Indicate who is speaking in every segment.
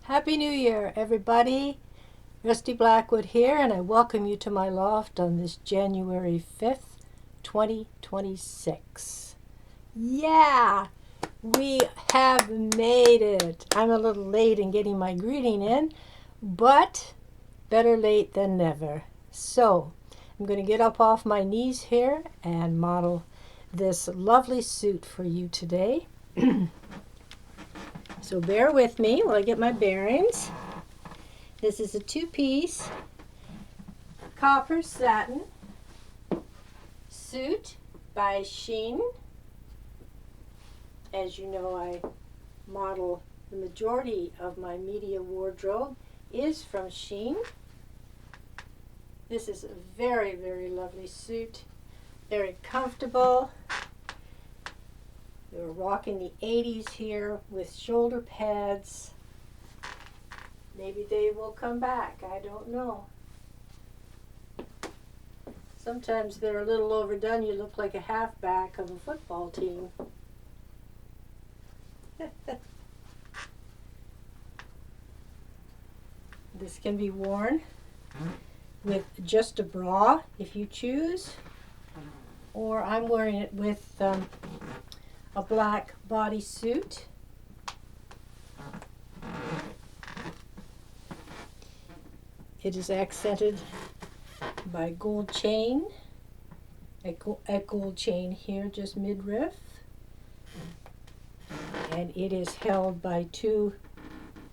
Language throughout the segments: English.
Speaker 1: Happy New Year, everybody. Rusty Blackwood here, and I welcome you to my loft on this January 5th, 2026. Yeah, we have made it. I'm a little late in getting my greeting in, but better late than never. So, I'm going to get up off my knees here and model this lovely suit for you today. So bear with me while I get my bearings. This is a two-piece copper satin suit by Shein. As you know, I model the majority of my media wardrobe is from Shein. This is a very, very lovely suit. Very comfortable. We're rocking the 80s here with shoulder pads. Maybe they will come back. I don't know. Sometimes they're a little overdone. You look like a halfback of a football team. This can be worn with just a bra if you choose, or I'm wearing it with a black bodysuit. It is accented by gold chain, a gold chain here just midriff, and it is held by two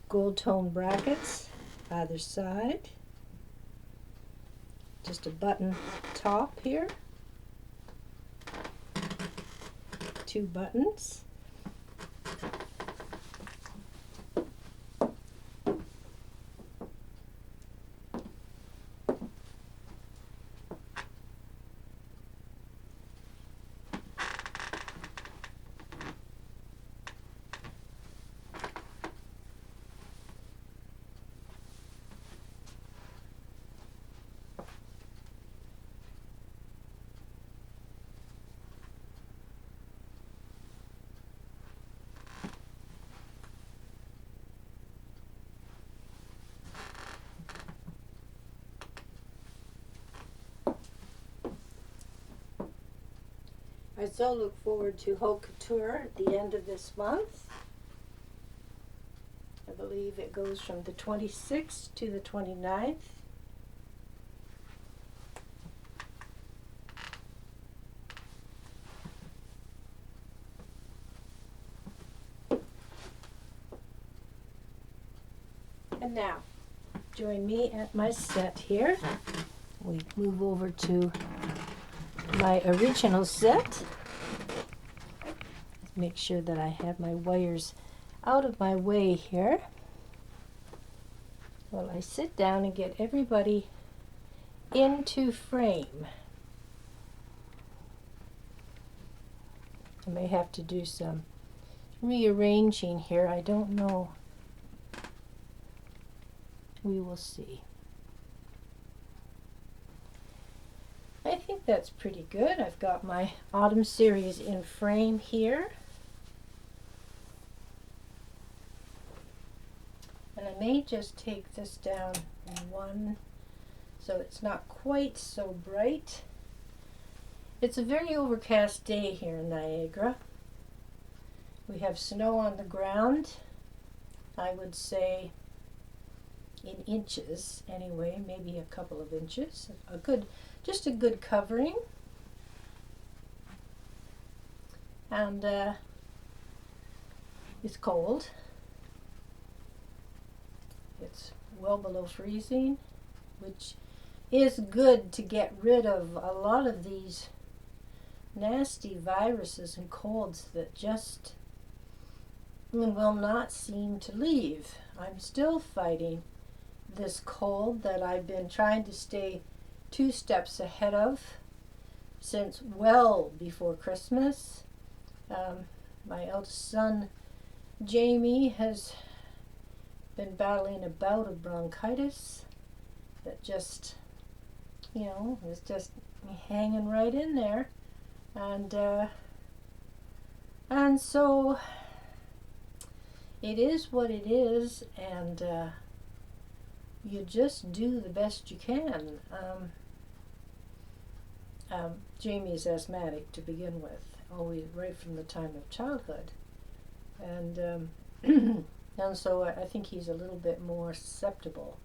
Speaker 1: gold tone brackets either side. Just a button top here, two buttons. I so look forward to Haute Couture at the end of this month. I believe it goes from the 26th to the 29th. And now, join me at my set here. We move over to my original set. Make sure that I have my wires out of my way here while I sit down and get everybody into frame. I may have to do some rearranging here. I don't know. We will see. I think that's pretty good. I've got my Autumn series in frame here. And I may just take this down one so it's not quite so bright. It's a very overcast day here in Niagara. We have snow on the ground. I would say in inches anyway, maybe a couple of inches. Just a good covering. And it's cold. It's well below freezing, which is good to get rid of a lot of these nasty viruses and colds that just will not seem to leave. I'm still fighting this cold that I've been trying to stay 2 steps ahead of since well before Christmas. My eldest son, Jamie, has been battling a bout of bronchitis that just, is just hanging right in there. And so it is what it is, and you just do the best you can. Jamie is asthmatic to begin with, always right from the time of childhood, and and so I think he's a little bit more susceptible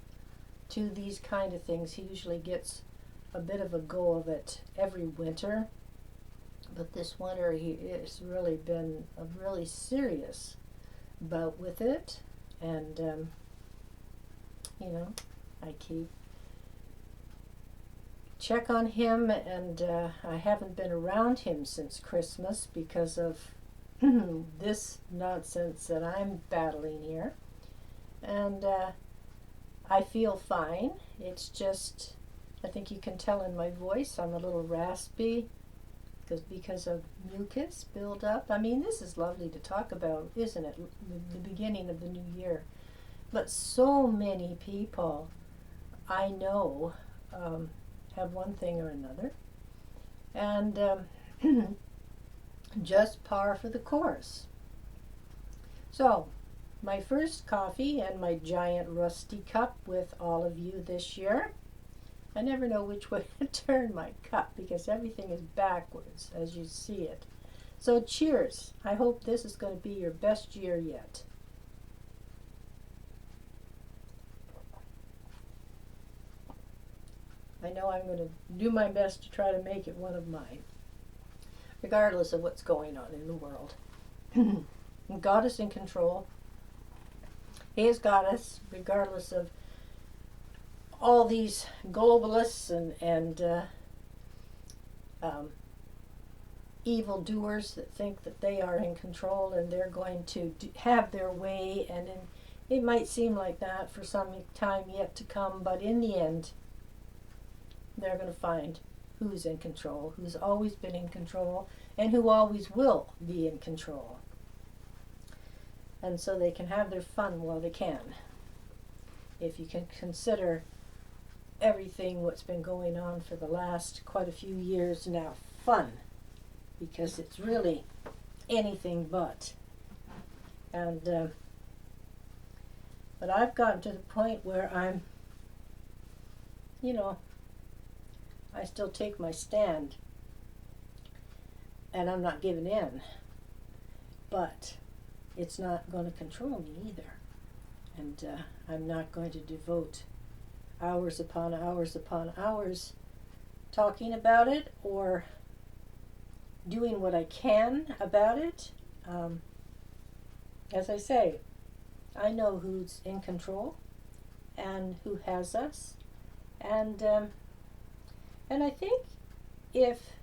Speaker 1: to these kind of things. He usually gets a bit of a go of it every winter, but this winter it's really been a really serious bout with it, and I keep check on him, and I haven't been around him since Christmas because of this nonsense that I'm battling here, and I feel fine. It's just, I think you can tell in my voice I'm a little raspy because of mucus buildup. I mean, this is lovely to talk about, isn't it? The beginning of the new year. But so many people I know have one thing or another, and just par for the course. So, my first coffee and my giant rusty cup with all of you this year. I never know which way to turn my cup because everything is backwards as you see it. So cheers. I hope this is going to be your best year yet. I know I'm going to do my best to try to make it one of mine, regardless of what's going on in the world. God is in control. He has got us, regardless of all these globalists and evil doers that think that they are in control and they're going to have their way, and it might seem like that for some time yet to come, but in the end they're going to find who's in control, who's always been in control, and who always will be in control. And so they can have their fun while they can. If you can consider everything what's been going on for the last quite a few years now fun, because it's really anything but. And but I've gotten to the point where I'm, I still take my stand, and I'm not giving in, but it's not going to control me either, and I'm not going to devote hours upon hours upon hours talking about it or doing what I can about it. As I say, I know who's in control and who has us, and I think if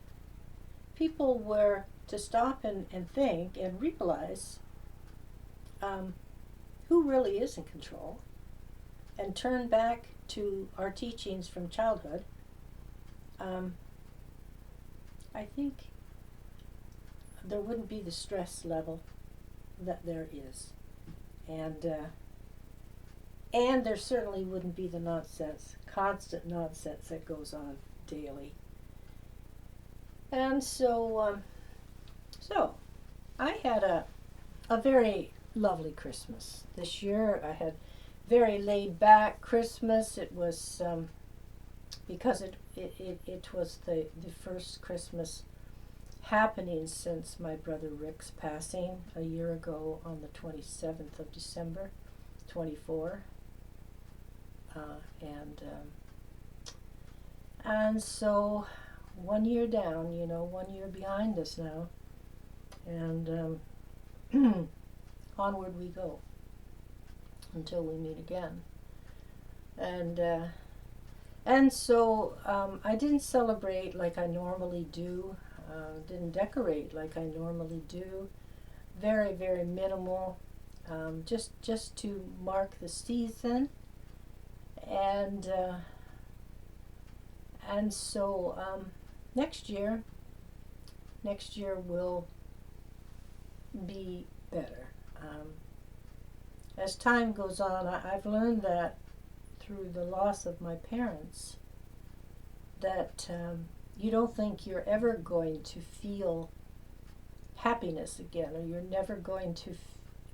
Speaker 1: people were to stop and think and realize who really is in control and turn back to our teachings from childhood, I think there wouldn't be the stress level that there is, and there certainly wouldn't be the constant nonsense that goes on daily. And so I had a very lovely Christmas this year. I had very laid back Christmas. It was because it was the first Christmas happening since my brother Rick's passing a year ago on the 27th of December, 24. And so 1 year down, 1 year behind us now, and onward we go until we meet again. And so I didn't celebrate like I normally do, didn't decorate like I normally do, very, very minimal, just to mark the season, and so next year will be better. As time goes on, I've learned that through the loss of my parents, that you don't think you're ever going to feel happiness again, or you're never going to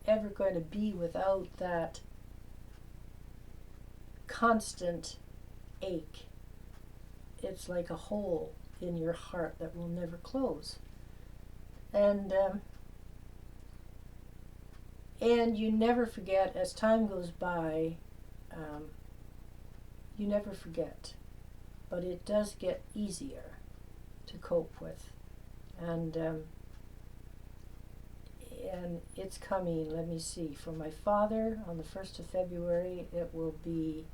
Speaker 1: ever going to be without that constant ache. It's like a hole in your heart that will never close. And you never forget, as time goes by, you never forget. But it does get easier to cope with. And it's coming, let me see, for my father on the 1st of February, it will be,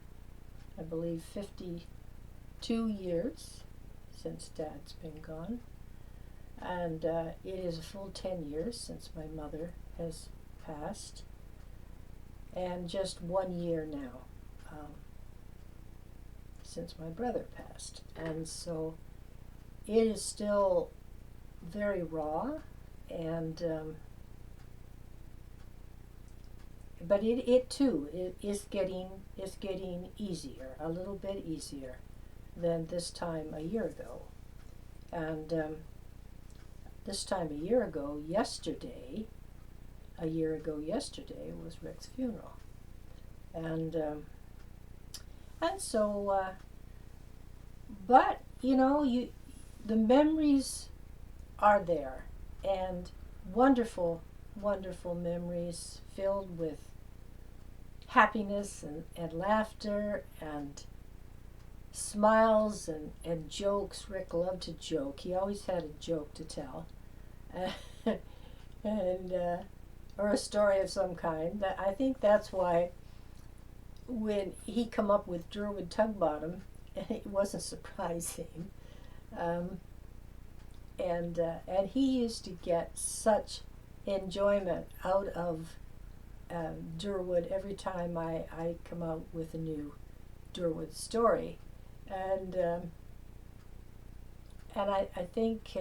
Speaker 1: I believe, 52 years since Dad's been gone. And it is a full 10 years since my mother has passed. And just 1 year now since my brother passed. And so it is still very raw, and but it too is getting easier, a little bit easier than this time a year ago. And this time a year ago yesterday was Rick's funeral. And so but the memories are there, and wonderful memories filled with happiness and laughter and smiles and jokes. Rick loved to joke. He always had a joke to tell. And or a story of some kind. I think that's why when he come up with Durwood Tug Bottom, it wasn't surprising. And he used to get such enjoyment out of Durwood every time I come out with a new Durwood story. And I think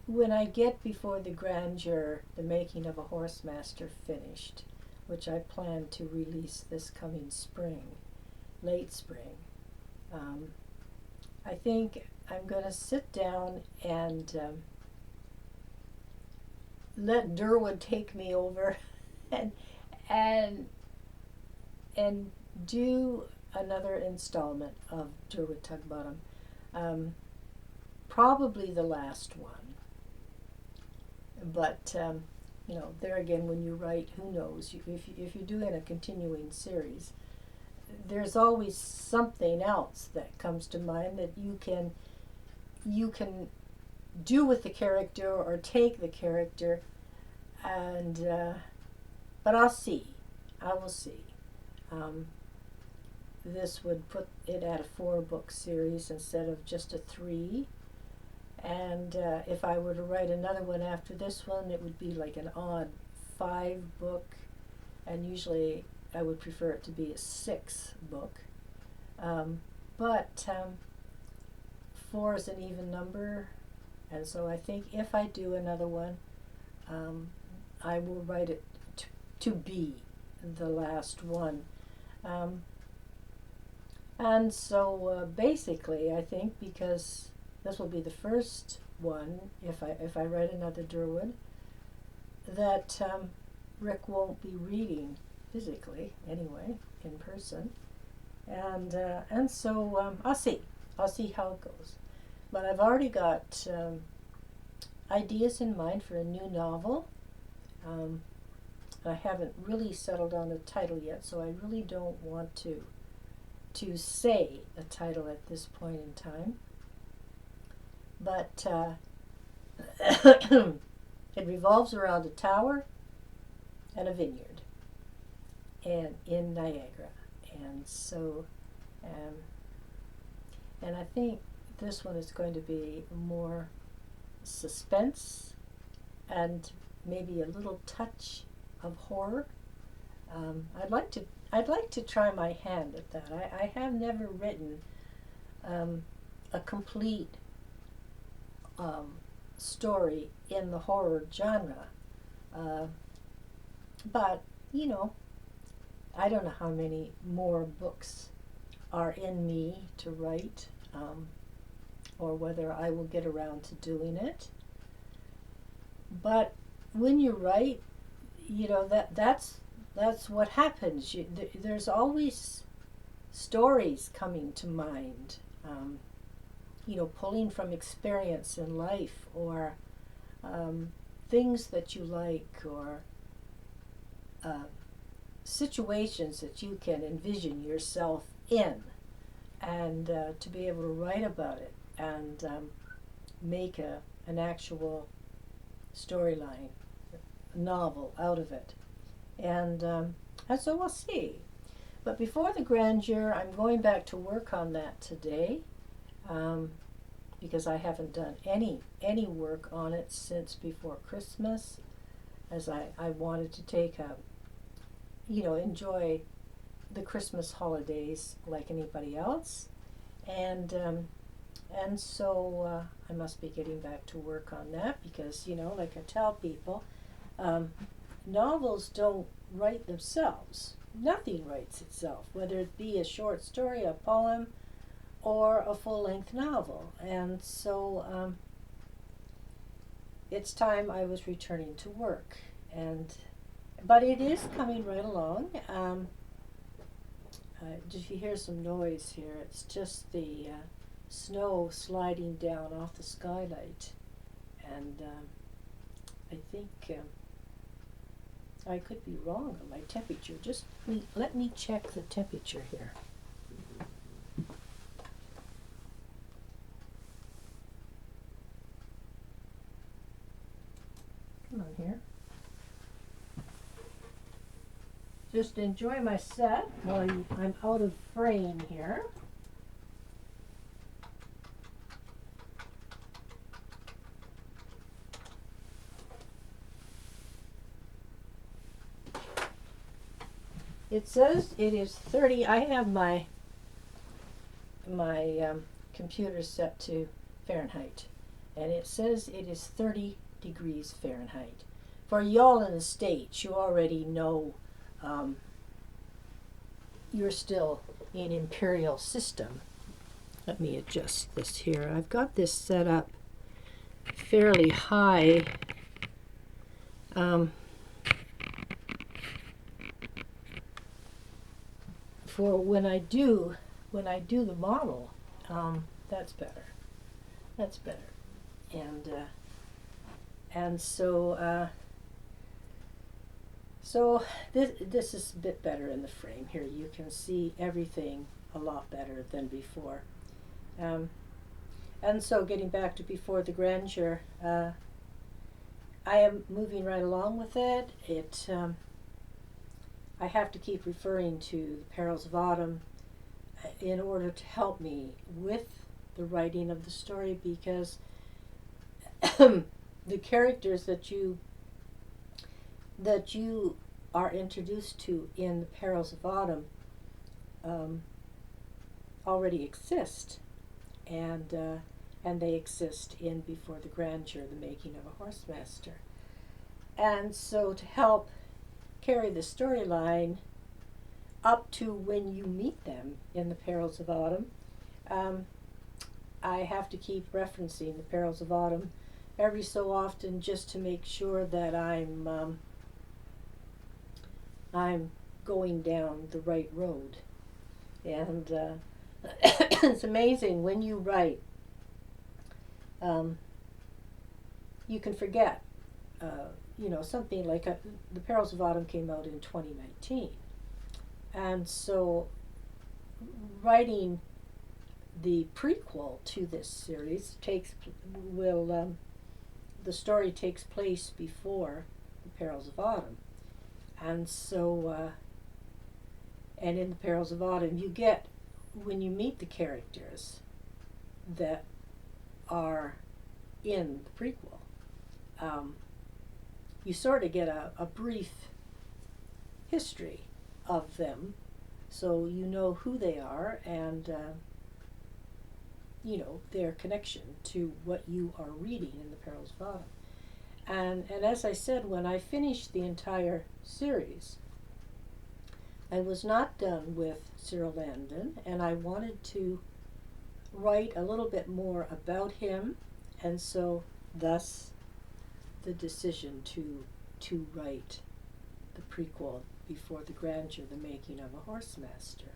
Speaker 1: when I get before the Grandeur, the making of a Horsemaster finished, which I plan to release this coming spring, late spring, I think I'm going to sit down and let Durwood take me over and do another installment of Durwood Tug Bottom. Probably the last one. But there again, when you write, who knows? If you're doing a continuing series, there's always something else that comes to mind that you can do with the character or take the character, and but I will see. This would put it at a 4-book series instead of just a 3. And if I were to write another one after this one, it would be like an odd 5-book, and usually I would prefer it to be a 6-book. But 4 is an even number, and so I think if I do another one, I will write it to be the last one. And so basically, I think because this will be the first one, if I write another Durwood, that Rick won't be reading physically anyway, in person, and so I'll see how it goes. But I've already got ideas in mind for a new novel. I haven't really settled on a title yet, so I really don't want to say a title at this point in time. But it revolves around a tower and a vineyard, and in Niagara. And so, and I think this one is going to be more suspense and maybe a little touch of horror. I'd like to try my hand at that. I have never written a complete story in the horror genre, but I don't know how many more books are in me to write, or whether I will get around to doing it. But when you write, that's what happens. There's always stories coming to mind. Pulling from experience in life, or things that you like, or situations that you can envision yourself in, and to be able to write about it and make an actual storyline, a novel out of it. And so we'll see. But before the Grandeur, I'm going back to work on that today, because I haven't done any work on it since before Christmas, as I wanted to take enjoy the Christmas holidays like anybody else, and so I must be getting back to work on that, because like I tell people, novels don't write themselves. Nothing writes itself, whether it be a short story, a poem, or a full-length novel. And so it's time I was returning to work, but it is coming right along. If you hear some noise here, it's just the snow sliding down off the skylight, and I think I could be wrong on my temperature. Just let me check the temperature here. Come on here. Just enjoy my set while I'm out of frame here. It says it is 30. I have my computer set to Fahrenheit, and it says it is 30 degrees Fahrenheit. For y'all in the States, you already know you're still in imperial system. Let me adjust this here. I've got this set up fairly high. For when I do the model, that's better. That's better. And so this is a bit better in the frame here. You can see everything a lot better than before. And so getting back to before the Grandeur, I am moving right along with it. I have to keep referring to the Perils of Autumn in order to help me with the writing of the story, because the characters that you are introduced to in the Perils of Autumn already exist, and they exist in Before the Grandeur, the Making of a Horsemaster. And so to help carry the storyline up to when you meet them in the Perils of Autumn, I have to keep referencing the Perils of Autumn every so often, just to make sure that I'm going down the right road. And it's amazing when you write, you can forget. Something like The Perils of Autumn came out in 2019. And so writing the prequel to this series the story takes place before The Perils of Autumn. And so, and in The Perils of Autumn, you get, when you meet the characters that are in the prequel, you sort of get a brief history of them, so you know who they are, and their connection to what you are reading in the Perils of Autumn. And as I said, when I finished the entire series, I was not done with Cyril Landon, and I wanted to write a little bit more about him, and so thus the decision to write the prequel before the Grandeur, the making of a Horsemaster,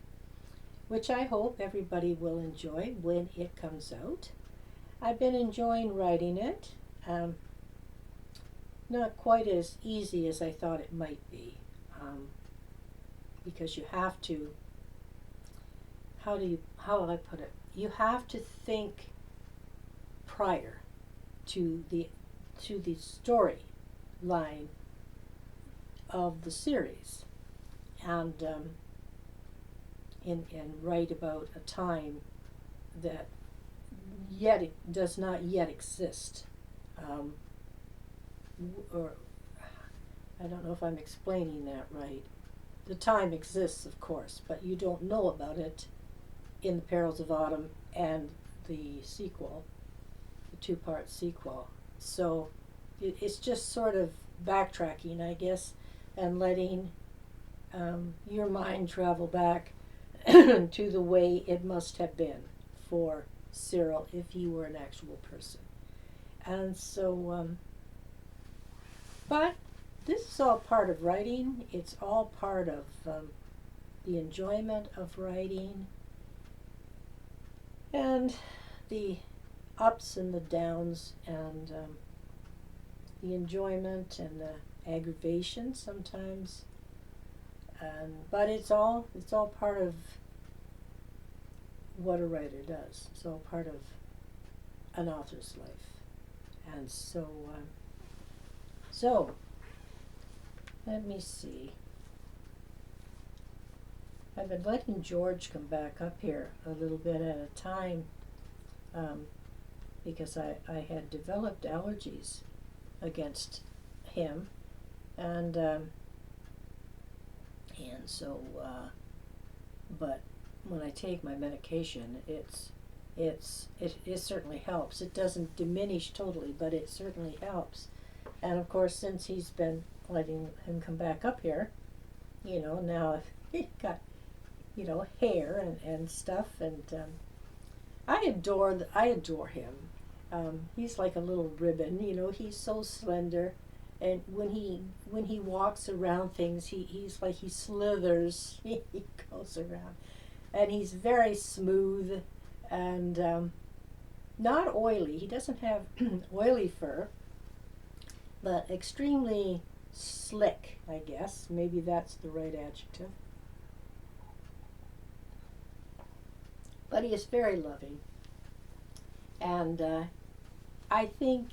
Speaker 1: which I hope everybody will enjoy when it comes out. I've been enjoying writing it. Not quite as easy as I thought it might be, because you have to, how will I put it? You have to think prior to the story line of the series, and write about a time that it does not yet exist, or I don't know if I'm explaining that right. The time exists, of course, but you don't know about it in the Perils of Autumn and the sequel, the two-part sequel. So it's just sort of backtracking, I guess, and letting your mind travel back to the way it must have been for Cyril if he were an actual person. And so, but this is all part of writing. It's all part of the enjoyment of writing, and the ups and the downs, and the enjoyment and the aggravation sometimes. But it's all part of what a writer does. It's all part of an author's life. And so, let me see. I've been letting George come back up here a little bit at a time, because I had developed allergies against him, and so, but when I take my medication, it certainly helps. It doesn't diminish totally, but it certainly helps. And of course, since he's been letting him come back up here, now he got, hair and stuff, and I adore him. He's like a little ribbon, he's so slender, and when he walks around things, he's like he slithers. He goes around, and he's very smooth, and not oily. He doesn't have oily fur, but extremely slick, I guess. Maybe that's the right adjective. But he is very loving, and I think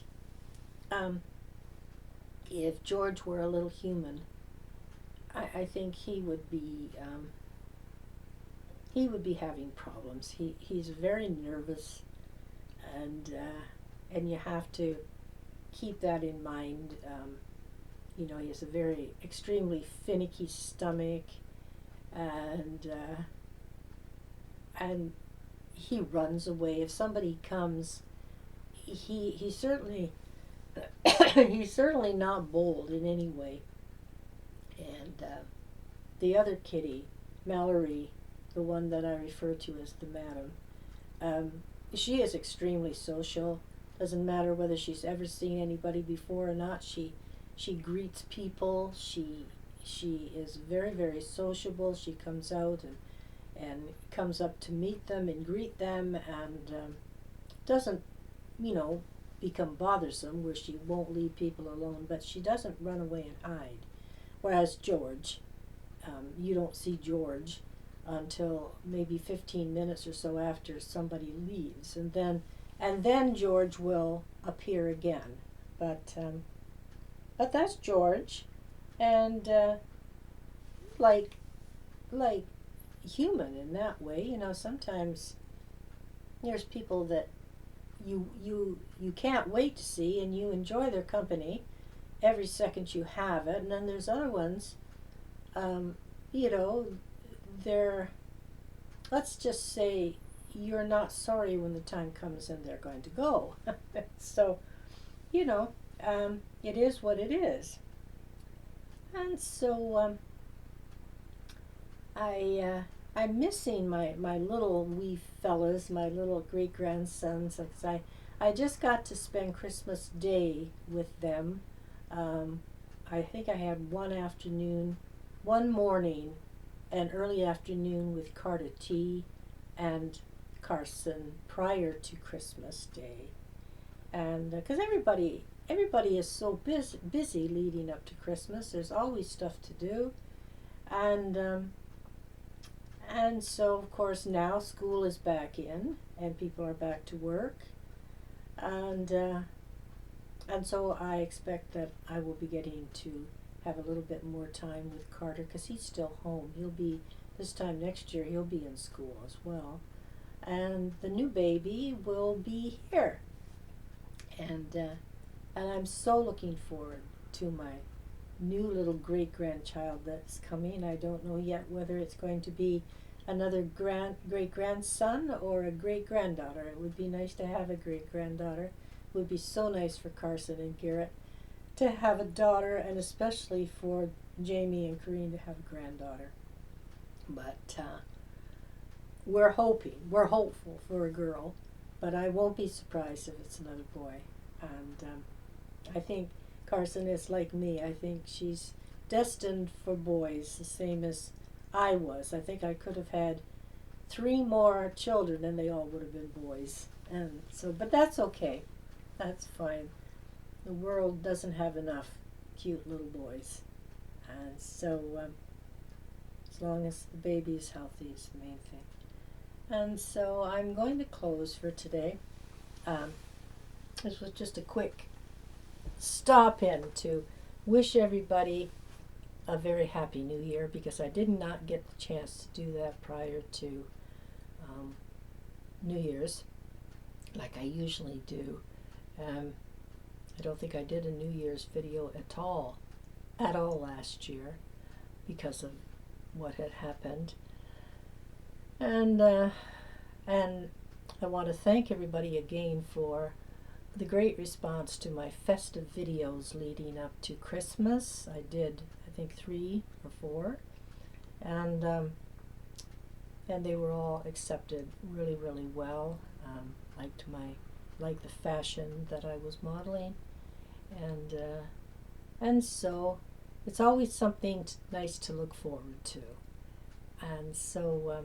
Speaker 1: if George were a little human, I think he would be having problems. He's very nervous, and you have to keep that in mind. He has a very extremely finicky stomach, and he runs away if somebody comes. He certainly he's certainly not bold in any way. And the other kitty, Mallory, the one that I refer to as the madam, she is extremely social. Doesn't matter whether she's ever seen anybody before or not. She greets people. She is very, very sociable. She comes out and comes up to meet them and greet them, and doesn't, become bothersome where she won't leave people alone, but she doesn't run away and hide. Whereas George, you don't see George until maybe 15 minutes or so after somebody leaves, and then George will appear again. But that's George, and like human in that way. Sometimes there's people that you can't wait to see, and you enjoy their company every second you have it, and then there's other ones, they're, let's just say, you're not sorry when the time comes and they're going to go. So, it is what it is. And so, I'm missing my little wee fellas, my little great-grandsons, because I just got to spend Christmas Day with them I think I had one morning, and early afternoon with Carter T and Carson prior to Christmas Day, and because everybody is so busy leading up to Christmas. There's always stuff to do, and so of course now school is back in and people are back to work, and so I expect that I will be getting to have a little bit more time with Carter because he's still home. He'll be, this time next year, he'll be in school as well. And the new baby will be here. And I'm so looking forward to my new little great-grandchild that's coming. I don't know yet whether it's going to be another great-grandson or a great-granddaughter. It would be nice to have a great-granddaughter. It would be so nice for Carson and Garrett to have a daughter, and especially for Jamie and Corrine to have a granddaughter. But we're hopeful for a girl, but I won't be surprised if it's another boy. And I think Carson is like me. I think she's destined for boys, the same as I was. I think I could have had 3 more children and they all would have been boys. And so, but that's okay. That's fine. The world doesn't have enough cute little boys. And so as long as the baby is healthy is the main thing. And so I'm going to close for today. This was just a quick stop in to wish everybody a very happy new year, because I did not get the chance to do that prior to New Year's like I usually do. I don't think I did a New Year's video at all last year because of what had happened. And I want to thank everybody again for the great response to my festive videos leading up to Christmas. I did, I think, 3 or 4, and they were all accepted really, really well. Liked the fashion that I was modeling, and so it's always something nice to look forward to. And so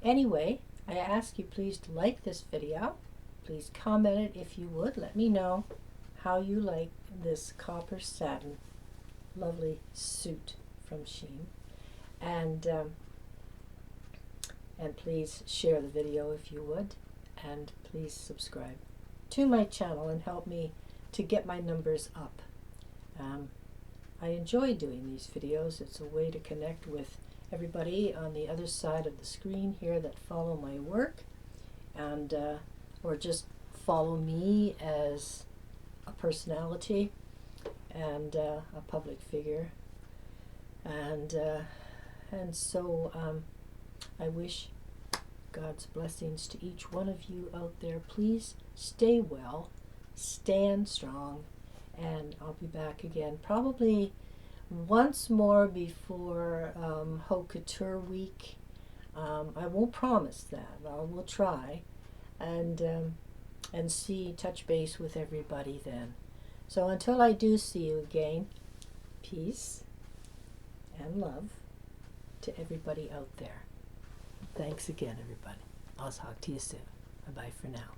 Speaker 1: anyway, I ask you please to like this video. Please comment it if you would. Let me know how you like this copper satin lovely suit from Shein, and please share the video if you would, and please subscribe to my channel and help me to get my numbers up. I enjoy doing these videos. It's a way to connect with everybody on the other side of the screen here that follow my work, and or just follow me as a personality and a public figure. And so I wish God's blessings to each one of you out there. Please stay well, stand strong, and I'll be back again probably once more before Haute Couture Week. I won't promise that. I will try and touch base with everybody then. So until I do see you again, peace and love to everybody out there. Thanks again, everybody. I'll talk to you soon. Bye-bye for now.